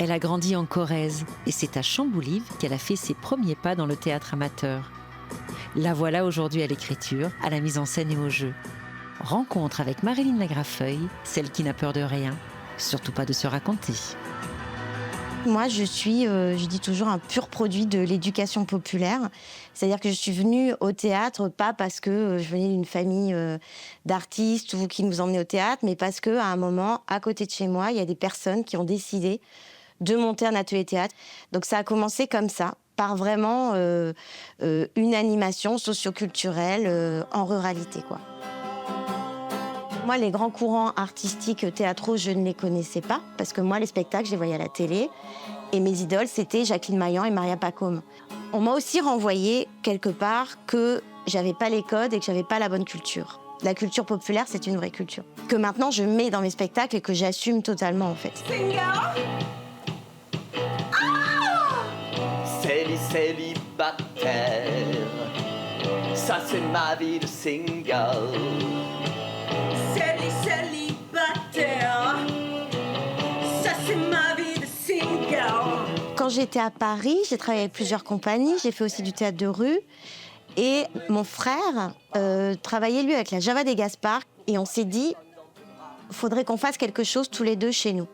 Elle a grandi en Corrèze et c'est à Chamboulive qu'elle a fait ses premiers pas dans le théâtre amateur. La voilà aujourd'hui à l'écriture, à la mise en scène et au jeu. Rencontre avec Maryline Lagrafeuille, celle qui n'a peur de rien, surtout pas de se raconter. Moi, je suis, je dis toujours, un pur produit de l'éducation populaire. C'est-à-dire que je suis venue au théâtre, pas parce que je venais d'une famille d'artistes ou qui nous emmenaient au théâtre, mais parce qu'à un moment, à côté de chez moi, il y a des personnes qui ont décidé de monter un atelier théâtre. Donc ça a commencé comme ça, par vraiment une animation socioculturelle en ruralité, quoi. Moi, les grands courants artistiques théâtraux, je ne les connaissais pas, parce que moi, les spectacles, je les voyais à la télé. Et mes idoles, c'était Jacqueline Maillan et Maria Pacôme. On m'a aussi renvoyé, quelque part, que j'avais pas les codes et que j'avais pas la bonne culture. La culture populaire, c'est une vraie culture. Que maintenant, je mets dans mes spectacles et que j'assume totalement, en fait. Célibataire, ça c'est ma vie de single. Célibataire, ça c'est ma vie de single. Quand j'étais à Paris, j'ai travaillé avec plusieurs compagnies, j'ai fait aussi du théâtre de rue. Et mon frère travaillait, lui, avec la Java des Gaspard. Et on s'est dit, faudrait qu'on fasse quelque chose tous les deux chez nous.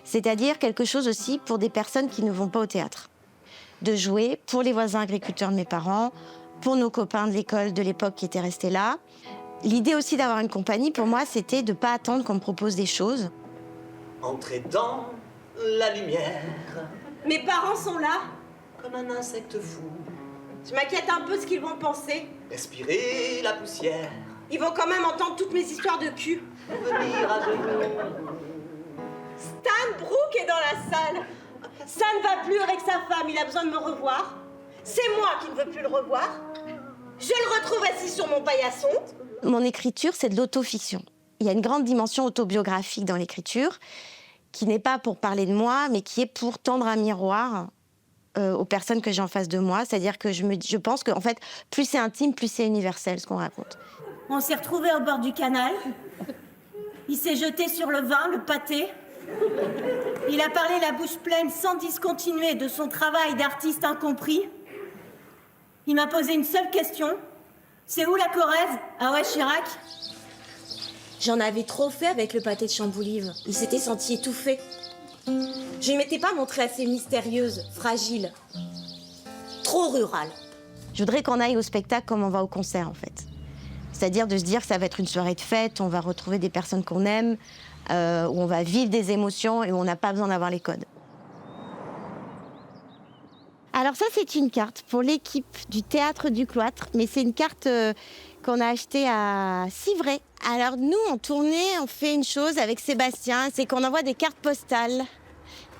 C'est-à-dire quelque chose aussi pour des personnes qui ne vont pas au théâtre. De jouer pour les voisins agriculteurs de mes parents, pour nos copains de l'école de l'époque qui étaient restés là. L'idée aussi d'avoir une compagnie, pour moi, c'était de ne pas attendre qu'on me propose des choses. Entrez dans la lumière. Mes parents sont là. Comme un insecte fou. Je m'inquiète un peu ce qu'ils vont penser. Respirez la poussière. Ils vont quand même entendre toutes mes histoires de cul. Venir à genoux. Stan Brooke est dans la salle. Ça ne va plus avec sa femme, il a besoin de me revoir. C'est moi qui ne veux plus le revoir. Je le retrouve assis sur mon paillasson. Mon écriture, c'est de l'autofiction. Il y a une grande dimension autobiographique dans l'écriture, qui n'est pas pour parler de moi, mais qui est pour tendre un miroir aux personnes que j'ai en face de moi. C'est-à-dire que je pense que, en fait, plus c'est intime, plus c'est universel, ce qu'on raconte. On s'est retrouvés au bord du canal. Il s'est jeté sur le vin, le pâté. Il a parlé la bouche pleine, sans discontinuer, de son travail d'artiste incompris. Il m'a posé une seule question. C'est où la Corrèze? Ah ouais, Chirac? J'en avais trop fait avec le pâté de Chamboulive. Il s'était senti étouffé. Je ne m'étais pas montrée assez mystérieuse, fragile, trop rurale. Je voudrais qu'on aille au spectacle comme on va au concert, en fait. C'est-à-dire de se dire que ça va être une soirée de fête, on va retrouver des personnes qu'on aime, où on va vivre des émotions et où on n'a pas besoin d'avoir les codes. Alors ça, c'est une carte pour l'équipe du Théâtre du Cloître, mais c'est une carte qu'on a achetée à Civray. Alors nous, en tournée, on fait une chose avec Sébastien, c'est qu'on envoie des cartes postales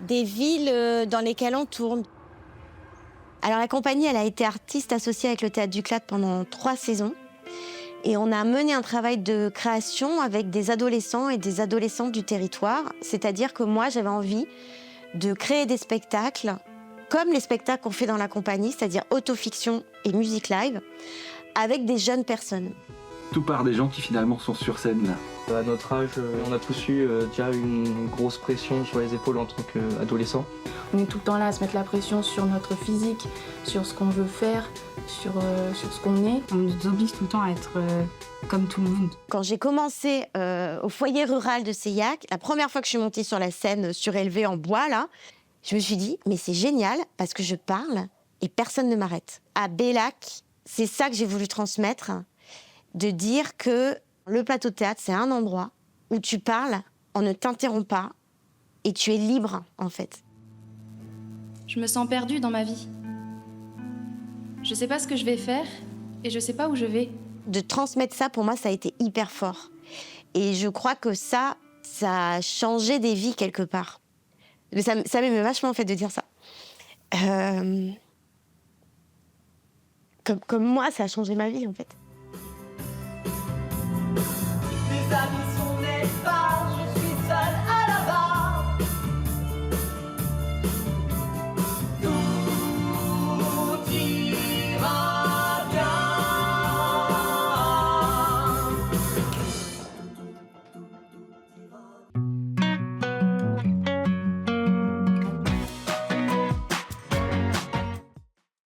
des villes dans lesquelles on tourne. Alors la compagnie, elle a été artiste associée avec le Théâtre du Cloître pendant 3 saisons. Et on a mené un travail de création avec des adolescents et des adolescentes du territoire. C'est-à-dire que moi, j'avais envie de créer des spectacles comme les spectacles qu'on fait dans la compagnie, c'est-à-dire autofiction et musique live, avec des jeunes personnes. Tout part des gens qui finalement sont sur scène là. À notre âge, on a tous eu déjà une grosse pression sur les épaules en tant qu'adolescents. On est tout le temps là à se mettre la pression sur notre physique, sur ce qu'on veut faire, sur ce qu'on est. On nous oblige tout le temps à être comme tout le monde. Quand j'ai commencé au foyer rural de Seillac, la première fois que je suis montée sur la scène surélevée en bois, là, je me suis dit, mais c'est génial parce que je parle et personne ne m'arrête. À Bellac, c'est ça que j'ai voulu transmettre, de dire que le plateau de théâtre, c'est un endroit où tu parles, on ne t'interrompt pas et tu es libre, en fait. Je me sens perdue dans ma vie. Je sais pas ce que je vais faire et je sais pas où je vais. De transmettre ça, pour moi, ça a été hyper fort. Et je crois que ça a changé des vies quelque part. Mais ça m'aimait vachement, en fait, de dire ça. Comme moi, ça a changé ma vie, en fait.